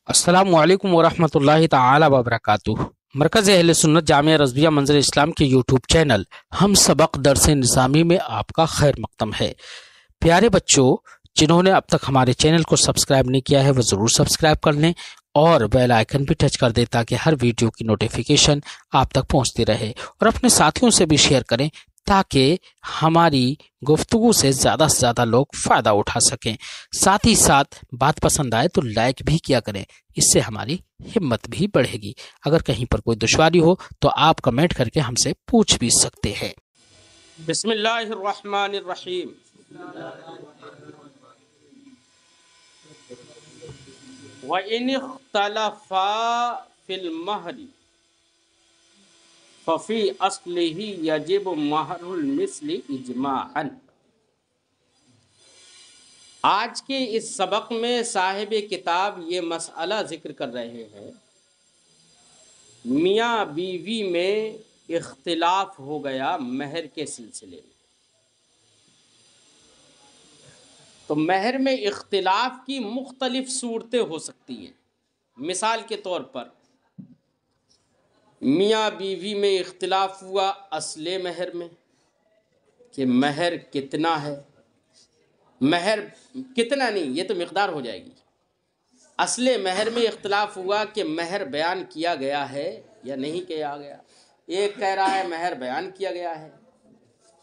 السلام علیکم ورحمۃ اللہ تعالی وبرکاتہ۔ مرکز اہل سنت جامعہ رضویہ منظر اسلام کے یوٹیوب چینل ہم سبق درس نظامی میں آپ کا خیر مقدم ہے۔ پیارے بچوں، جنہوں نے اب تک ہمارے چینل کو سبسکرائب نہیں کیا ہے وہ ضرور سبسکرائب کر لیں اور بیل آئیکن بھی ٹچ کر دیں تاکہ ہر ویڈیو کی نوٹیفیکیشن آپ تک پہنچتی رہے، اور اپنے ساتھیوں سے بھی شیئر کریں تاکہ ہماری گفتگو سے زیادہ لوگ فائدہ اٹھا سکیں۔ ساتھ ہی ساتھ بات پسند آئے تو لائک بھی کیا کریں، اس سے ہماری ہمت بھی بڑھے گی۔ اگر کہیں پر کوئی دشواری ہو تو آپ کمنٹ کر کے ہم سے پوچھ بھی سکتے ہیں۔ بسم اللہ الرحمن الرحیم۔ وَإِنِ اخْتَلَفَا فِي الْمَهْرِ فَفِي أَصْلِهِ يَجِبُ مَهْرُ الْمِثْلِ إِجْمَاعًا۔ آج کے اس سبق میں صاحب کتاب یہ مسئلہ ذکر کر رہے ہیں، میاں بیوی میں اختلاف ہو گیا مہر کے سلسلے میں۔ تو مہر میں اختلاف کی مختلف صورتیں ہو سکتی ہیں۔ مثال کے طور پر میاں بیوی میں اختلاف ہوا اصل مہر میں کہ مہر کتنا ہے۔ مہر کتنا نہیں، یہ تو مقدار ہو جائے گی۔ اصل مہر میں اختلاف ہوا کہ مہر بیان کیا گیا ہے یا نہیں کیا گیا۔ ایک کہہ رہا ہے مہر بیان کیا گیا ہے،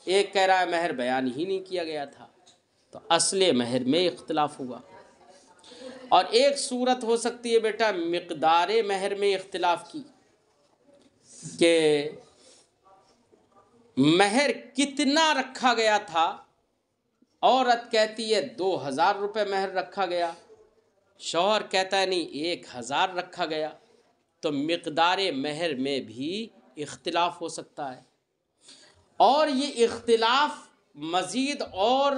ایک کہہ رہا ہے مہر بیان ہی نہیں کیا گیا تھا، تو اصل مہر میں اختلاف ہوا۔ اور ایک صورت ہو سکتی ہے بیٹا مقدار مہر میں اختلاف کی، کہ مہر کتنا رکھا گیا تھا۔ عورت کہتی ہے 2000 روپے مہر رکھا گیا، شوہر کہتا ہے نہیں 1000 رکھا گیا، تو مقدار مہر میں بھی اختلاف ہو سکتا ہے۔ اور یہ اختلاف مزید اور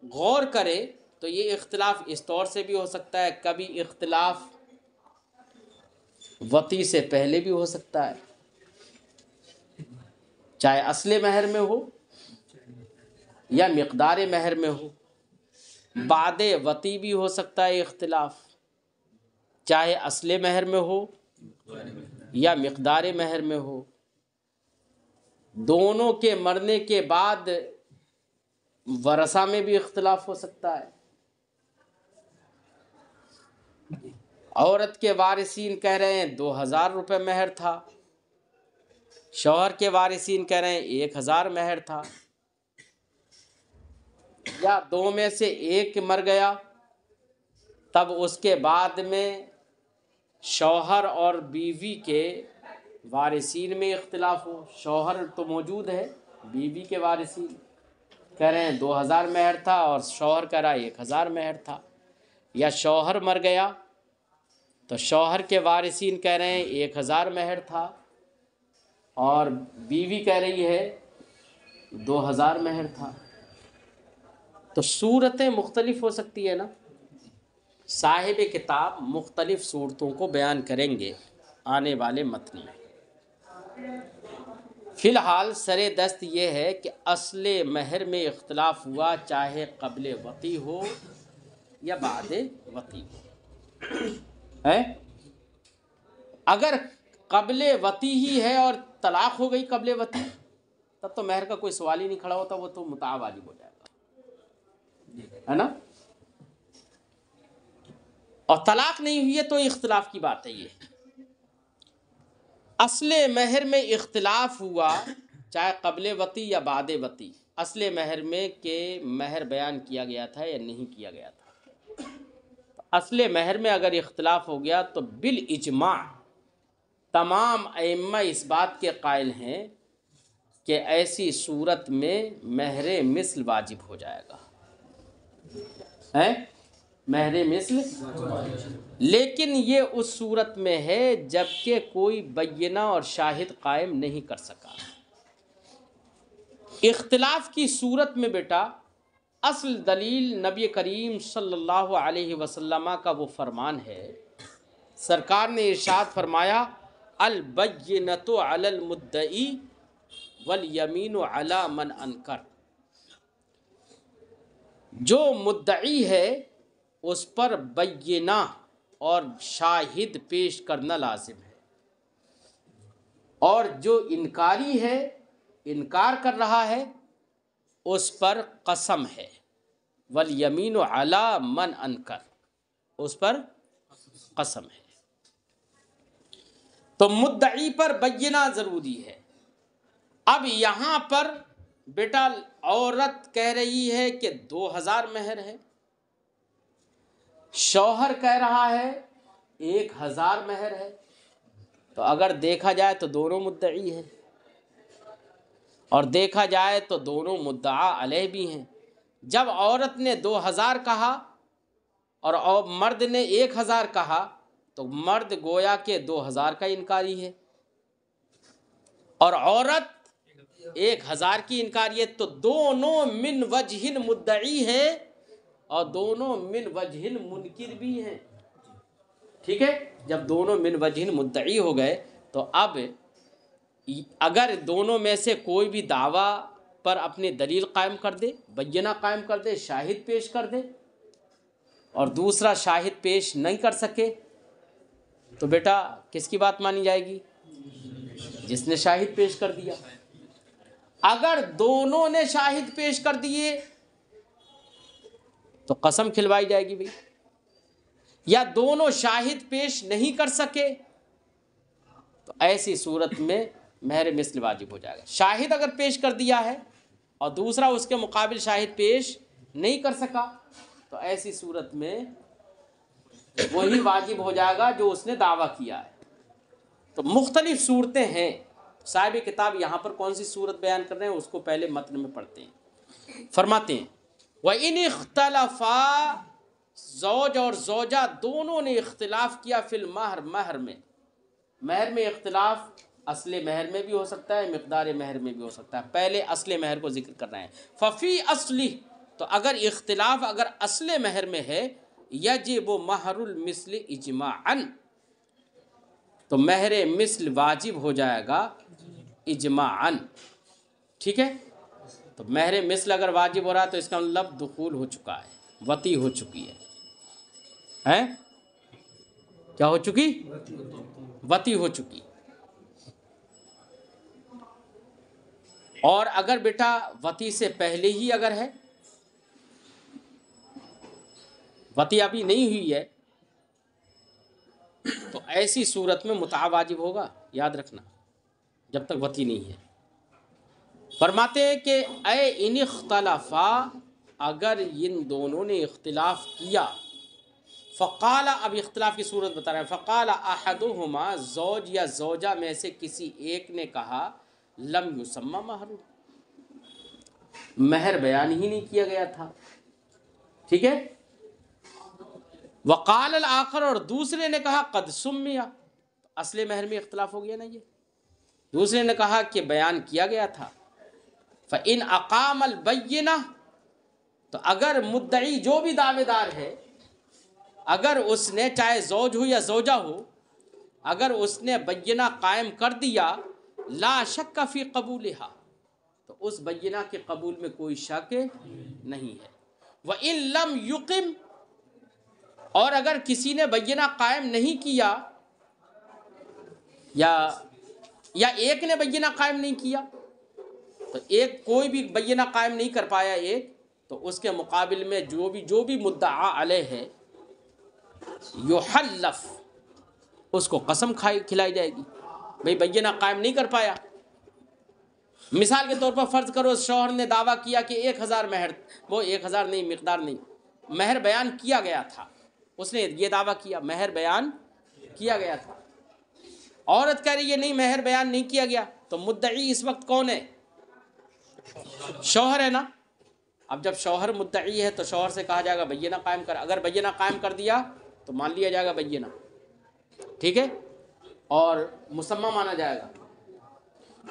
غور کرے تو یہ اختلاف اس طور سے بھی ہو سکتا ہے، کبھی اختلاف وطی سے پہلے بھی ہو سکتا ہے، چاہے اصل مہر میں ہو یا مقدار مہر میں ہو۔ بعد وطی بھی ہو سکتا ہے اختلاف، چاہے اصل مہر میں ہو یا مقدار مہر میں ہو۔ دونوں کے مرنے کے بعد ورثہ میں بھی اختلاف ہو سکتا ہے۔ عورت کے وارثین کہہ رہے ہیں 2000 روپے مہر تھا، شوہر کے وارثین کہہ رہے ہیں 1000 مہر تھا، یا دو میں سے ایک مر گیا، تب اس کے بعد میں شوہر اور بیوی کے وارثین میں اختلاف ہو۔ شوہر تو موجود ہے، بیوی کے وارثین کہہ رہے ہیں 2000 مہر تھا اور شوہر کہہ رہا ہے 1000 مہر تھا، یا شوہر مر گیا تو شوہر کے وارثین کہہ رہے ہیں 1000 مہر تھا اور بیوی کہہ رہی ہے 2000 مہر تھا۔ تو صورتیں مختلف ہو سکتی ہے نا۔ صاحب کتاب مختلف صورتوں کو بیان کریں گے آنے والے متن میں۔ فی الحال سر دست یہ ہے کہ اصل مہر میں اختلاف ہوا، چاہے قبل وطی ہو یا بعد وطی ہو۔ اگر قبل وطی ہی ہے اور طلاق ہو گئی قبل وطی، تب تو مہر کا کوئی سوال ہی نہیں کھڑا ہوتا، وہ تو متاع واجب ہو جائے گا، ہے نا۔ اور طلاق نہیں ہوئی ہے تو اختلاف کی بات ہے۔ یہ اصل مہر میں اختلاف ہوا چاہے قبل وطی یا بعد وطی، اصل مہر میں کہ مہر بیان کیا گیا تھا یا نہیں کیا گیا تھا۔ اصل مہر میں اگر اختلاف ہو گیا تو بالاجماع تمام ائمہ اس بات کے قائل ہیں کہ ایسی صورت میں مہر مثل واجب ہو جائے گا، مہر مثل۔ لیکن یہ اس صورت میں ہے جب کہ کوئی بینہ اور شاہد قائم نہیں کر سکا۔ اختلاف کی صورت میں بیٹا اصل دلیل نبی کریم صلی اللہ علیہ وسلم کا وہ فرمان ہے، سرکار نے ارشاد فرمایا البینۃ علی المدعی والیمین علی من انکر۔ جو مدعی ہے اس پر بینہ اور شاہد پیش کرنا لازم ہے، اور جو انکاری ہے، انکار کر رہا ہے، اس پر قسم ہے، والیمین علی من انکر، اس پر قسم ہے۔ تو مدعی پر بینہ ضروری ہے۔ اب یہاں پر بیٹا عورت کہہ رہی ہے کہ 2000 مہر ہے، شوہر کہہ رہا ہے 1000 مہر ہے، تو اگر دیکھا جائے تو دونوں مدعی ہیں، اور دیکھا جائے تو دونوں مدعا علیہ بھی ہیں۔ جب عورت نے 2000 کہا اور مرد نے 1000 کہا تو مرد گویا کہ 2000 کا انکاری ہے، اور عورت 1000 کی انکاری ہے، تو دونوں من وجہ مدعی ہیں اور دونوں من وجہ منکر بھی ہیں۔ ٹھیک ہے، جب دونوں من وجہ مدعی ہو گئے تو اب اگر دونوں میں سے کوئی بھی دعویٰ پر اپنی دلیل قائم کر دے، بینہ قائم کر دے، شاہد پیش کر دے، اور دوسرا شاہد پیش نہیں کر سکے، تو بیٹا کس کی بات مانی جائے گی؟ جس نے شاہد پیش کر دیا۔ اگر دونوں نے شاہد پیش کر دیے تو قسم کھلوائی جائے گی بھائی، یا دونوں شاہد پیش نہیں کر سکے تو ایسی صورت میں مہر مثل واجب ہو جائے گا۔ شاہد اگر پیش کر دیا ہے اور دوسرا اس کے مقابل شاہد پیش نہیں کر سکا تو ایسی صورت میں وہی واجب ہو جائے گا جو اس نے دعویٰ کیا ہے۔ تو مختلف صورتیں ہیں، صاحب کتاب یہاں پر کون سی صورت بیان کر رہے ہیں اس کو پہلے متن میں پڑھتے ہیں۔ فرماتے ہیں وَإِنِ اخْتَلَفَا، زوج اور زوجہ دونوں نے اختلاف کیا فی المہر، مہر میں۔ مہر میں اختلاف اصل مہر میں بھی ہو سکتا ہے، مقدار مہر میں بھی ہو سکتا ہے۔ پہلے اصل مہر کو ذکر کر رہے ہیں۔ ففی اصلی، تو اگر اختلاف اگر اصل مہر میں ہے، یجب مہر المثل اجماعاً، تو مہر مثل واجب ہو جائے گا اجماعاً۔ ٹھیک ہے، تو مہر مثل اگر واجب ہو رہا ہے تو اس کا مطلب دخول ہو چکا ہے، وطی ہو چکی ہے، کیا ہو چکی؟ وطی ہو چکی۔ اور اگر بیٹا وطی سے پہلے ہی اگر ہے، وطی ابھی نہیں ہوئی ہے، تو ایسی صورت میں متع واجب ہوگا، یاد رکھنا، جب تک وطی نہیں ہے۔ فرماتے ہیں کہ اے ان اختلافا، اگر ان دونوں نے اختلاف کیا، فقال، اب اختلاف کی صورت بتا رہے ہیں، فقال احدہما، زوج یا زوجہ میں سے کسی ایک نے کہا لم یسمى مہر، مہر بیان ہی نہیں کیا گیا تھا۔ ٹھیک ہے، وقال الآخر، اور دوسرے نے کہا قد سمی، اصل مہر میں اختلاف ہو گیا نا، یہ دوسرے نے کہا کہ بیان کیا گیا تھا۔ فإن اقام البینہ، تو اگر مدعی جو بھی دعوے دار ہے، اگر اس نے چاہے زوج ہو یا زوجہ ہو، اگر اس نے بینہ قائم کر دیا، لا شک فی قبولہا، تو اس بینہ کے قبول میں کوئی شک نہیں ہے۔ وإن لم یقم، اور اگر کسی نے بینہ قائم نہیں کیا، یا ایک نے بینہ قائم نہیں کیا، تو ایک کوئی بھی بینہ قائم نہیں کر پایا ایک، تو اس کے مقابل میں جو بھی مدعا علیہ ہے، یحلف، اس کو قسم کھلائی جائے گی، بھئی بینہ قائم نہیں کر پایا۔ مثال کے طور پر فرض کرو شوہر نے دعویٰ کیا کہ 1000 مہر، وہ 1000 نہیں، مقدار نہیں، مہر بیان کیا گیا تھا، اس نے یہ دعویٰ کیا مہر بیان کیا گیا تھا، عورت کہہ رہی ہے نہیں مہر بیان نہیں کیا گیا، تو مدعی اس وقت کون ہے؟ شوہر ہے نا۔ اب جب شوہر مدعی ہے تو شوہر سے کہا جائے گا بینہ قائم کر، اگر بینہ قائم کر دیا تو مان لیا جائے گا بینہ، ٹھیک ہے، اور مسمى مانا جائے گا،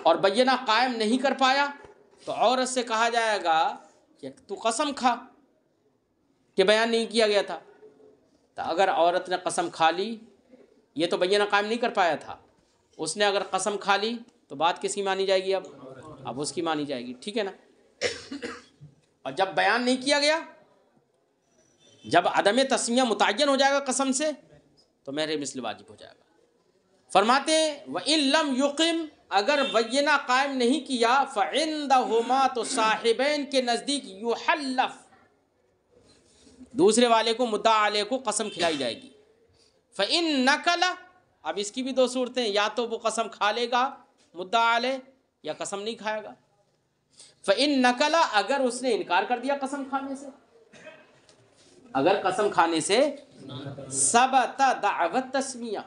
اور بینہ قائم نہیں کر پایا تو عورت سے کہا جائے گا کہ تو قسم کھا کہ بیان نہیں کیا گیا تھا۔ تو اگر عورت نے قسم کھا لی، یہ تو بینہ قائم نہیں کر پایا تھا، اس نے اگر قسم کھا لی تو بات کس کی مانی جائے گی؟ اب اس کی مانی جائے گی، ٹھیک ہے نا۔ اور جب بیان نہیں کیا گیا، جب عدم تسمیہ متعین ہو جائے گا قسم سے، تو مہر مثل واجب ہو جائے گا۔ فرماتے ہیں وَإِن لَمْ يُقِمْ، اگر بینہ قائم نہیں کیا، فَعِندَهُمَا، تو صاحبین کے نزدیک، یحلف، دوسرے والے کو، مدعا علیہ کو قسم کھلائی جائے گی۔ فَإِن نَكَلَ، اب اس کی بھی دو صورتیں، یا تو وہ قسم کھا لے گا مدعا علیہ، یا قسم نہیں کھائے گا۔ فَإِن نَكَلَ، اگر اس نے انکار کر دیا قسم کھانے سے، اگر قسم کھانے سے، ثبت دعوت تسمیہ،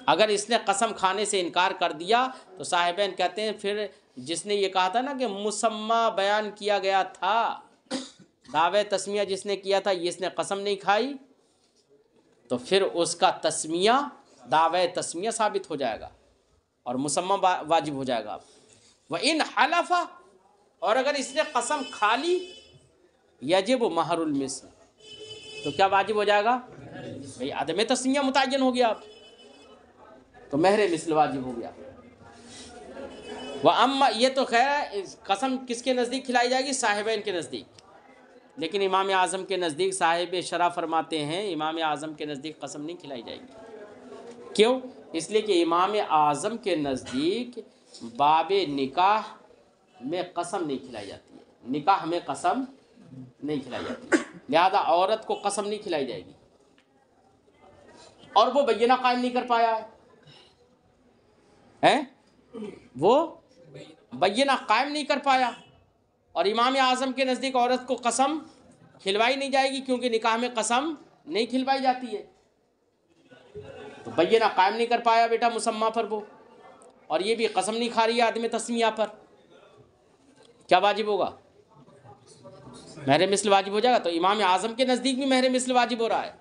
اگر اس نے قسم کھانے سے انکار کر دیا تو صاحبین کہتے ہیں پھر جس نے یہ کہا تھا نا کہ مسمى بیان کیا گیا تھا، دعوی تسمیہ جس نے کیا تھا، اس نے قسم نہیں کھائی، تو پھر اس کا تسمیہ، دعوی تسمیہ ثابت ہو جائے گا اور مسمى واجب ہو جائے گا۔ وَإِنْ حَلَفَ، اور اگر اس نے قسم کھا لی، یجب مہر المثل، تو کیا واجب ہو جائے گا؟ بھئی عدم تسمیہ متعین ہو گیا اب، تو مہر مثل واجب ہو گیا۔ وَأَمَّا، یہ تو خیر ہے، قسم کس کے نزدیک کھلائی جائے گی؟ صاحبین کے نزدیک، لیکن امام اعظم کے نزدیک صاحب شرح فرماتے ہیں امام اعظم کے نزدیک قسم نہیں کھلائی جائے گی۔ کیوں؟ اس لیے کہ امام اعظم کے نزدیک باب نکاح میں قسم نہیں کھلائی جاتی ہے، نکاح میں قسم نہیں کھلائی جاتی، لہذا عورت کو قسم نہیں کھلائی جائے گی، اور وہ بینہ قائم نہیں کر پایا ہے، وہ بینہ قائم نہیں کر پایا، اور امام اعظم کے نزدیک عورت کو قسم کھلوائی نہیں جائے گی، کیونکہ نکاح میں قسم نہیں کھلوائی جاتی ہے، تو بینہ قائم نہیں کر پایا بیٹا مسمى پر وہ، اور یہ بھی قسم نہیں کھا رہی ہے عدم تسمیہ پر، کیا واجب ہوگا؟ مہر مثل واجب ہو جائے گا۔ تو امام اعظم کے نزدیک بھی مہر مثل واجب ہو رہا ہے،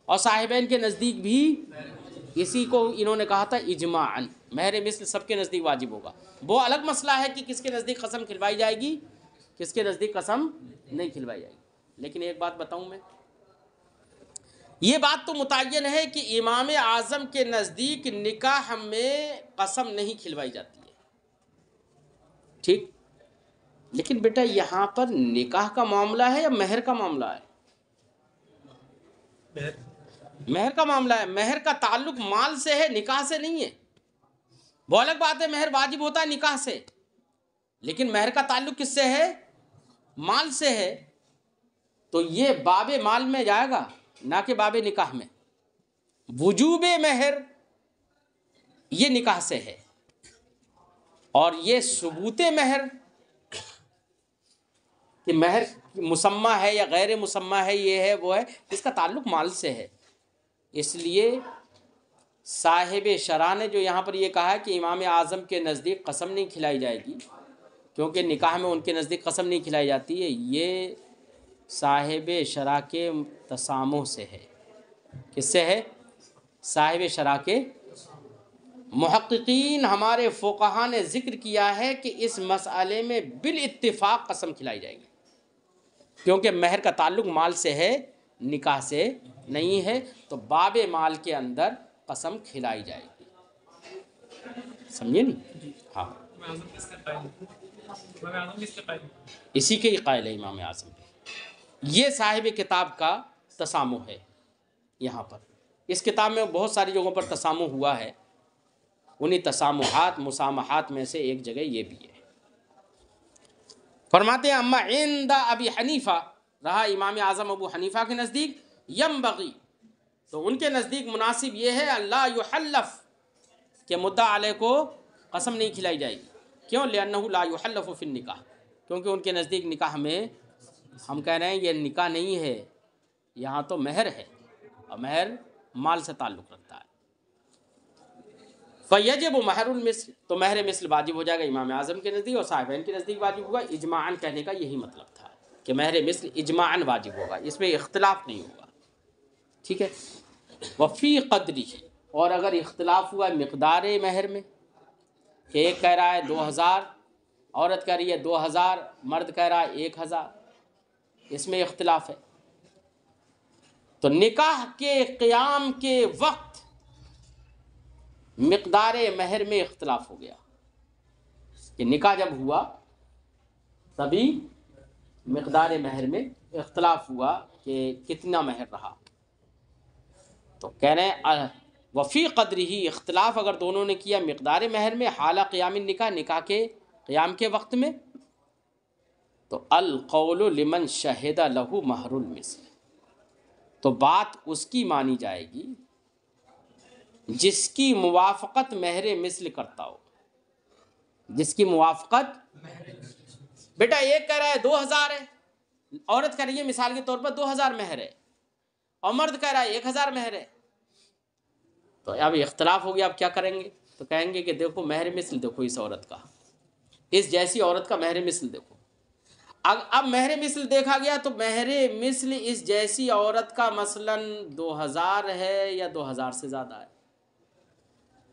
اور صاحبین کے نزدیک بھی، اسی کو انہوں نے کہا تھا اجماعاً، مہر مثل سب کے نزدیک واجب ہوگا۔ وہ الگ مسئلہ ہے کہ کس کے نزدیک قسم کھلوائی جائے گی، کس کے نزدیک قسم نہیں کھلوائی جائے گی۔ لیکن ایک بات بتاؤں میں، یہ بات تو متعین ہے کہ امام اعظم کے نزدیک نکاح میں قسم نہیں کھلوائی جاتی ہے، ٹھیک، لیکن بیٹا یہاں پر نکاح کا معاملہ ہے یا مہر کا معاملہ ہے؟ مہر کا معاملہ ہے، مہر کا تعلق مال سے ہے، نکاح سے نہیں ہے۔ وہ الگ بات ہے مہر واجب ہوتا ہے نکاح سے، لیکن مہر کا تعلق کس سے ہے؟ مال سے ہے، تو یہ باب مال میں جائے گا، نہ کہ باب نکاح میں۔ وجوب مہر یہ نکاح سے ہے، اور یہ ثبوت مہر کہ مہر مسمى ہے یا غیر مسمى ہے، یہ ہے وہ ہے، اس کا تعلق مال سے ہے۔ اس لیے صاحب شرح نے جو یہاں پر یہ کہا ہے کہ امام اعظم کے نزدیک قسم نہیں کھلائی جائے گی، کیونکہ نکاح میں ان کے نزدیک قسم نہیں کھلائی جاتی ہے، یہ صاحب شرح کے تسامح سے ہے۔ کس سے ہے؟ صاحب شرح کے۔ محققین ہمارے فقہاء نے ذکر کیا ہے کہ اس مسئلے میں بالاتفاق قسم کھلائی جائے گی، کیونکہ مہر کا تعلق مال سے ہے، نکاح سے نہیں ہے، تو باب مال کے اندر قسم کھلائی جائے گی۔ سمجھے نہیں؟ ہاں، اسی کے ہی قائل ہے امام اعظم۔ یہ صاحب کتاب کا تسامح ہے یہاں پر۔ اس کتاب میں بہت ساری جگہوں پر تسامح ہوا ہے، انہی تسامحات مسامحات میں سے ایک جگہ یہ بھی ہے۔ فرماتے ہیں اما عند ابی حنیفہ، رہا امام اعظم ابو حنیفہ کے نزدیک، ینبغی، تو ان کے نزدیک مناسب یہ ہے اللہ یحلف، کہ مدعا علیہ کو قسم نہیں کھلائی جائے گی۔ کیوں؟ لأنہ لا یحلف فی النکاح، کیونکہ ان کے نزدیک نکاح میں، ہم کہہ رہے ہیں یہ نکاح نہیں ہے، یہاں تو مہر ہے، اور مہر مال سے تعلق رکھتا ہے۔ فیجب مہر المثل، تو مہر مثل واجب ہو جائے گا امام اعظم کے نزدیک، اور صاحبین کے نزدیک واجب ہوگا۔ اجماعاً کہنے کا یہی مطلب تھا کہ مہر مثل اجماعاً واجب ہوگا، اس میں اختلاف نہیں ہوگا، ٹھیک ہے۔ وفی قدری، اور اگر اختلاف ہوا مقدار مہر میں، کہ ایک کہہ رہا ہے 2000، عورت کہہ رہی ہے 2000، مرد کہہ رہا ہے 1000، اس میں اختلاف ہے، تو نکاح کے قیام کے وقت مقدار مہر میں اختلاف ہو گیا، کہ نکاح جب ہوا تبھی مقدار مہر میں اختلاف ہوا کہ کتنا مہر رہا، تو کہہ رہے ہیں وفی قدر ہی، اختلاف اگر دونوں نے کیا مقدار مہر میں، حالہ قیام النکاح، نکاح کے قیام کے وقت میں، تو القول لمن شہد لہ مہر المثل، تو بات اس کی مانی جائے گی جس کی موافقت مہر مثل کرتا ہو، جس کی موافقت، بیٹا ایک کہہ رہا ہے 2000 ہے، عورت کہہ رہی ہے مثال کے طور پر 2000 مہر ہے، اور مرد کہہ رہا ہے 1000 مہر ہے، تو اب اختلاف ہو گیا، اب کیا کریں گے؟ تو کہیں گے کہ دیکھو مہر مثل دیکھو اس عورت کا، اس جیسی عورت کا مہر مثل دیکھو۔ اب مہر مثل دیکھا گیا تو مہر مثل اس جیسی عورت کا مثلاً 2000 ہے یا 2000 سے زیادہ ہے،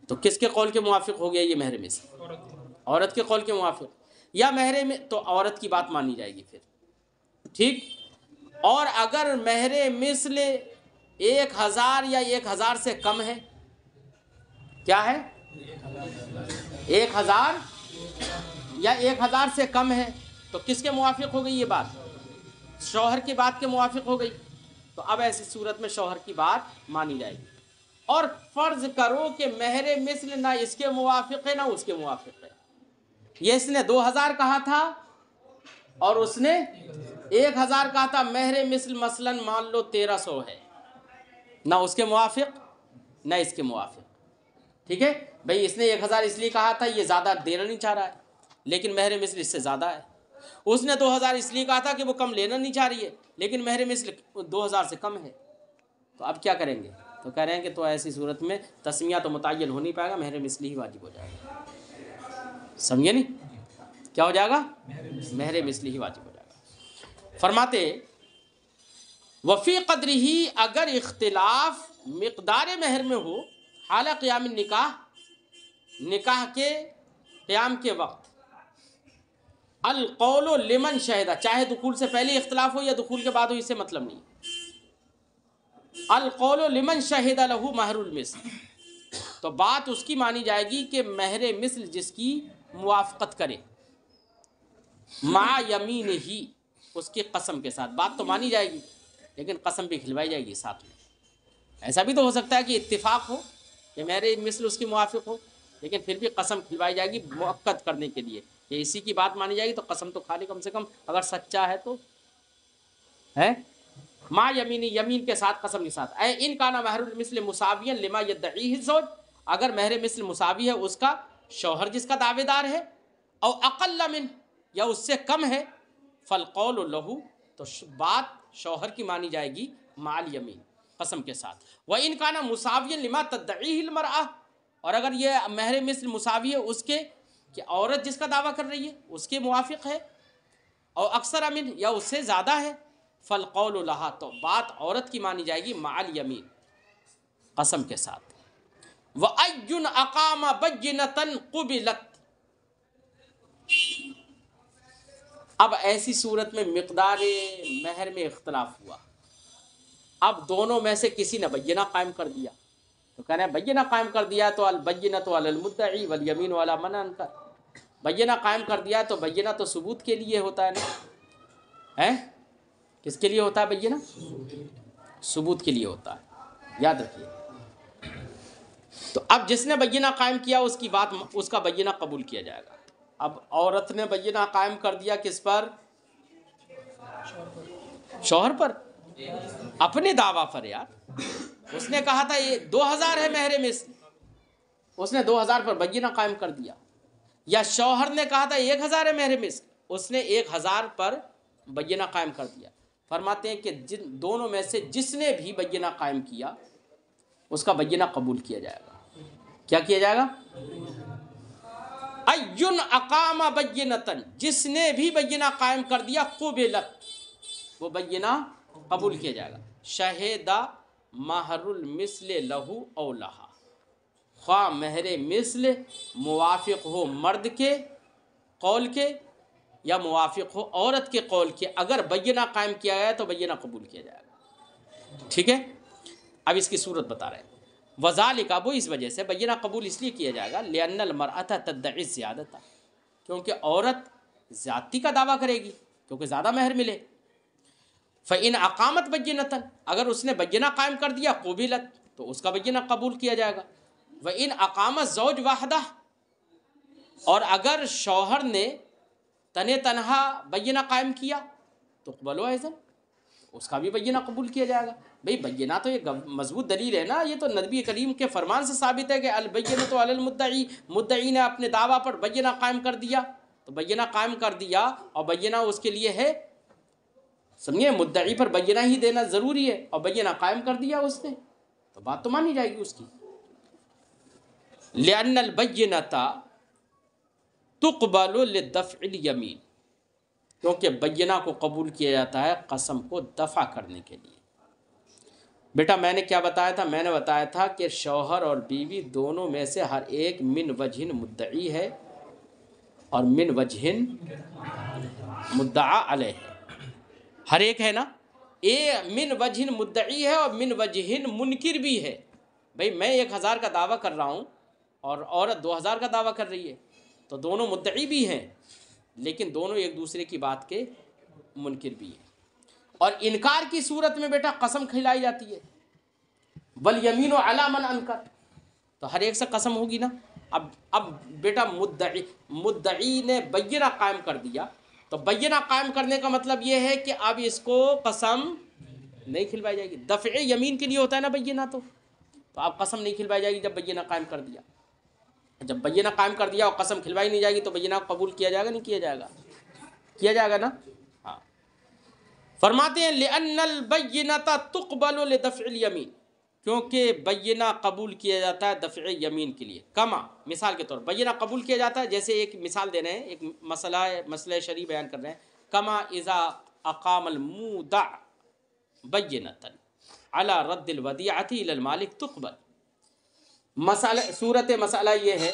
تو کس کے قول کے موافق ہو گیا یہ مہر مثل؟ عورت کے قول کے موافق، یا مہر میں تو عورت کی بات مانی جائے گی پھر، ٹھیک۔ اور اگر مہر مثل 1000 یا 1000 سے کم ہے، کیا ہے 1000 یا 1000 سے کم ہے، تو کس کے موافق ہو گئی یہ بات؟ شوہر کی بات کے موافق ہو گئی، تو اب ایسی صورت میں شوہر کی بات مانی جائے گی۔ اور فرض کرو کہ مہر مثل نہ اس کے موافق ہے نہ اس کے موافق ہے، یہ اس نے 2000 کہا تھا اور اس نے 1000 کہا تھا، مہر مثل مثلاً مان لو 1300 ہے، نہ اس کے موافق نہ اس کے موافق، ٹھیک ہے بھئی، اس نے 1000 اس لیے کہا تھا یہ زیادہ دینا نہیں چاہ رہا ہے لیکن مہر مثل اس سے زیادہ ہے، اس نے 2000 اس لیے کہا تھا کہ وہ کم لینا نہیں چاہ رہی ہے لیکن مہر مثل 2000 سے کم ہے، تو اب کیا کریں گے؟ تو کہہ رہے ہیں کہ تو ایسی صورت میں تسمیہ تو متعین ہو نہیں پائے گا، مہر مثلی ہی واجب ہو جائے گا، سمجھے نہیں؟ کیا ہو جائے گا؟ مہر مثلی ہی واجب ہو جائے گا۔ فرماتے وفی قدر ہی، اگر اختلاف مقدار مہر میں ہو، حالہ قیام النکاح، نکاح کے قیام کے وقت، القول لمن شہدہ، چاہے دخول سے پہلے اختلاف ہو یا دخول کے بعد ہو، اس سے مطلب نہیں، القول لمن شہد لہ مہر المثل، تو بات اس کی مانی جائے گی کہ مہر مثل جس کی موافقت کرے، مع یمین ہی، اس کی قسم کے ساتھ، بات تو مانی جائے گی لیکن قسم بھی کھلوائی جائے گی ساتھ میں۔ ایسا بھی تو ہو سکتا ہے کہ اتفاق ہو کہ مہر مثل اس کی موافق ہو لیکن پھر بھی قسم کھلوائی جائے گی مؤکد کرنے کے لیے کہ اسی کی بات مانی جائے گی، تو قسم تو کھا لے کم سے کم اگر سچا ہے تو، ہے ما یمینی، یمین کے ساتھ، قسم کے ساتھ، اے ان کانا مہر المثل مساویا لما یدعیہ الزوج، اگر مہر مثل مساوی ہے اس کا شوہر جس کا دعوے دار ہے، او اقل من، یا اس سے کم ہے، فالقول لہ، تو بات شوہر کی مانی جائے گی مع الیمین، قسم کے ساتھ، وَإِن كَانَ مُسَاوِيًا لِمَا تَدَّعِيهِ الْمَرْأَةُ، اور اگر یہ مہر مثل مساوی ہے اس کے کہ عورت جس کا دعویٰ کر رہی ہے اس کے موافق ہے، اور اکثر من، یا اس سے زیادہ ہے، فالقول لها، تو بات عورت کی مانی جائے گی مع الیمین، قسم کے ساتھ، وَأَيٌّ أَقَامَ بَيِّنَةً قُبِلَتْ، اب ایسی صورت میں مقدار مہر میں اختلاف ہوا، اب دونوں میں سے کسی نے بینہ قائم کر دیا، تو کہنا ہے بینہ قائم کر دیا تو البینۃ علی المدعی والیمین علی من انکر، بینہ قائم کر دیا تو بینہ تو ثبوت کے لیے ہوتا ہے نا، ہے کس کے لیے ہوتا ہے بینہ؟ ثبوت کے لیے ہوتا ہے، یاد رکھیے۔ تو اب جس نے بینہ قائم کیا اس کی بات، اس کا بینہ قبول کیا جائے گا۔ اب عورت نے بینہ قائم کر دیا کس پر؟ شوہر پر، اپنے دعویٰ پر، یار اس نے کہا تھا یہ 2000 ہے مہر مثل، اس نے 2000 پر بینہ قائم کر دیا، یا شوہر نے کہا تھا 1000 ہے مہر مثل، اس نے 1000 پر بینہ قائم کر دیا۔ فرماتے ہیں کہ جن دونوں میں سے جس نے بھی بینہ قائم کیا اس کا بینہ قبول کیا جائے گا۔ کیا کیا جائے گا؟ ایٌ اقام بینۃ، جس نے بھی بینہ قائم کر دیا، قبلت، وہ بینہ قبول کیا جائے گا، شہد مہر المثل لہ او لہا، خواہ مہر مثل موافق ہو مرد کے قول کے یا موافق ہو عورت کے قول کے، اگر بینہ قائم کیا گیا تو بینہ قبول کیا جائے گا، ٹھیک ہے۔ اب اس کی صورت بتا رہے ہیں، وذالک، وہ اس وجہ سے بینہ قبول اس لیے کیا جائے گا، لأن المرأة تدعی الزیادۃ، کیونکہ عورت زیادتی کا دعویٰ کرے گی کیونکہ زیادہ مہر ملے، فإن اقامت بینۃ، اگر اس نے بینہ قائم کر دیا، قبلت، تو اس کا بینہ قبول کیا جائے گا۔ وَإِنْ أَقَامَ الزَّوْجُ وَحْدَهُ، اور اگر شوہر نے تنہا بینہ قائم کیا تو قبلو ایضاً، اس کا بھی بینہ قبول کیا جائے گا۔ بھئی بینہ تو یہ مضبوط دلیل ہے نا، یہ تو نبی کریم کے فرمان سے ثابت ہے کہ البینۃ علی المدعی، مدعی نے اپنے دعویٰ پر بینہ قائم کر دیا، تو بینہ قائم کر دیا اور بینہ اس کے لیے ہے، سمجھے، مدعی پر بینہ ہی دینا ضروری ہے، اور بینہ قائم کر دیا اس نے، تو بات تو مانی جائے گی اس کی۔ لأن البینۃ تقبل لدفع الیمین، کیونکہ بینہ کو قبول کیا جاتا ہے قسم کو دفع کرنے کے لیے۔ بیٹا میں نے کیا بتایا تھا؟ میں نے بتایا تھا کہ شوہر اور بیوی دونوں میں سے ہر ایک من وجہ مدعی ہے اور من وجہ مدعا علیہ ہے، ہر ایک ہے نا، من وجہ مدعی ہے اور من وجہ منکر بھی ہے۔ بھئی میں 1000 کا دعویٰ کر رہا ہوں اور عورت 2000 کا دعویٰ کر رہی ہے، تو دونوں مدعی بھی ہیں لیکن دونوں ایک دوسرے کی بات کے منکر بھی ہیں۔ اور انکار کی صورت میں بیٹا قسم کھلائی جاتی ہے، والیمین علی من انکر، تو ہر ایک سے قسم ہوگی نا۔ اب بیٹا مدعی نے بینہ قائم کر دیا، تو بینہ قائم کرنے کا مطلب یہ ہے کہ اب اس کو قسم نہیں کھلوائی جائے گی۔ دفع یمین کے لیے ہوتا ہے نا بینہ، تو اب قسم نہیں کھلوائی جائے گی جب بینہ قائم کر دیا۔ جب بینہ قائم کر دیا اور قسم کھلوائی نہیں جائے گی تو بینہ قبول کیا جائے گا نہیں کیا جائے گا؟ کیا جائے گا نا۔ ہاں، فرماتے ہیں لأن البینۃ تقبل لدفع الیمین، کیونکہ بینہ قبول کیا جاتا ہے دفع یمین کے لیے۔ کما، مثال کے طور پر بینہ قبول کیا جاتا ہے، جیسے ایک مثال دے رہے ہیں، ایک مسئلہ شرعی بیان کر رہے ہیں، کما اذا اقام المودع بینۃ علی رد الودیعۃ الی المالک تقبل۔ صورت مسئلہ یہ ہے،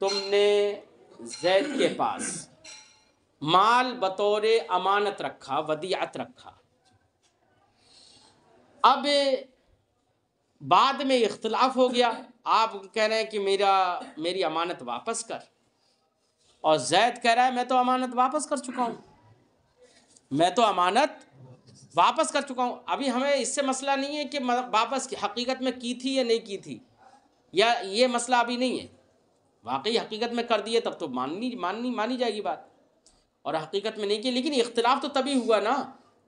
تم نے زید کے پاس مال بطور امانت رکھا، ودیعت رکھا، اب بعد میں اختلاف ہو گیا، آپ کہہ رہے ہیں کہ میری امانت واپس کر، اور زید کہہ رہا ہے میں تو امانت واپس کر چکا ہوں، میں تو امانت واپس کر چکا ہوں۔ ابھی ہمیں اس سے مسئلہ نہیں ہے کہ واپس کی حقیقت میں کی تھی یا نہیں کی تھی، یا یہ مسئلہ ابھی نہیں ہے، واقعی حقیقت میں کر دیے تب تو مانی جائے گی بات، اور حقیقت میں نہیں کی، لیکن اختلاف تو تبھی ہوا نا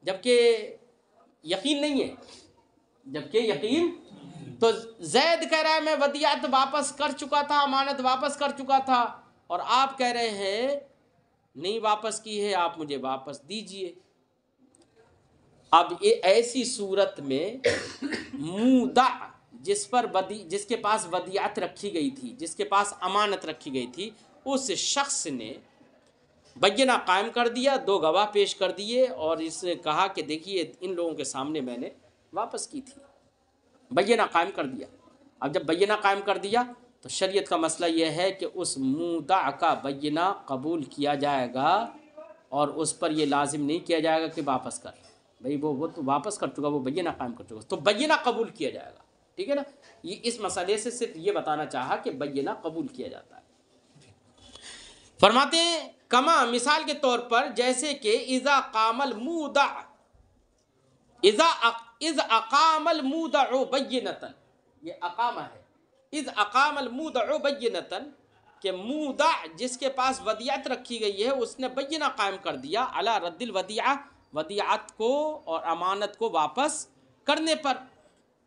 جبکہ یقین نہیں ہے، جبکہ یقین، تو زید کہہ رہا ہے میں ودیعت واپس کر چکا تھا، امانت واپس کر چکا تھا، اور آپ کہہ رہے ہیں نہیں واپس کی ہے، آپ مجھے واپس دیجئے۔ اب ایسی صورت میں مودع جس کے پاس ودیعت رکھی گئی تھی، جس کے پاس امانت رکھی گئی تھی، اس شخص نے بینہ قائم کر دیا، 2 گواہ پیش کر دیے، اور اس نے کہا کہ دیکھیے ان لوگوں کے سامنے میں نے واپس کی تھی، بینہ قائم کر دیا۔ اب جب بینہ قائم کر دیا تو شریعت کا مسئلہ یہ ہے کہ اس مودع کا بینہ قبول کیا جائے گا، اور اس پر یہ لازم نہیں کیا جائے گا کہ واپس کر، بھئی وہ تو واپس کر چکا، وہ بینہ قائم کر چکا، تو بینہ قبول کیا جائے گا، ٹھیک ہے نا۔ یہ اس مسئلے سے صرف یہ بتانا چاہا کہ بینہ قبول کیا جاتا ہے۔ فرماتے ہیں کما، مثال کے طور پر جیسے کہ اذا قام المودع، اذ اقام المودع بینۃ، یہ اقامہ ہے، اذ اقام المودع بینۃ، کہ مودع جس کے پاس ودیعت رکھی گئی ہے اس نے بینہ قائم کر دیا علی رد الودیعہ، ودیعت کو اور امانت کو واپس کرنے پر،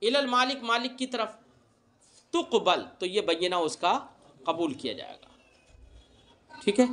الی المالک، مالک کی طرف، تقبل، تو یہ بینہ اس کا قبول کیا جائے گا، ٹھیک ہے۔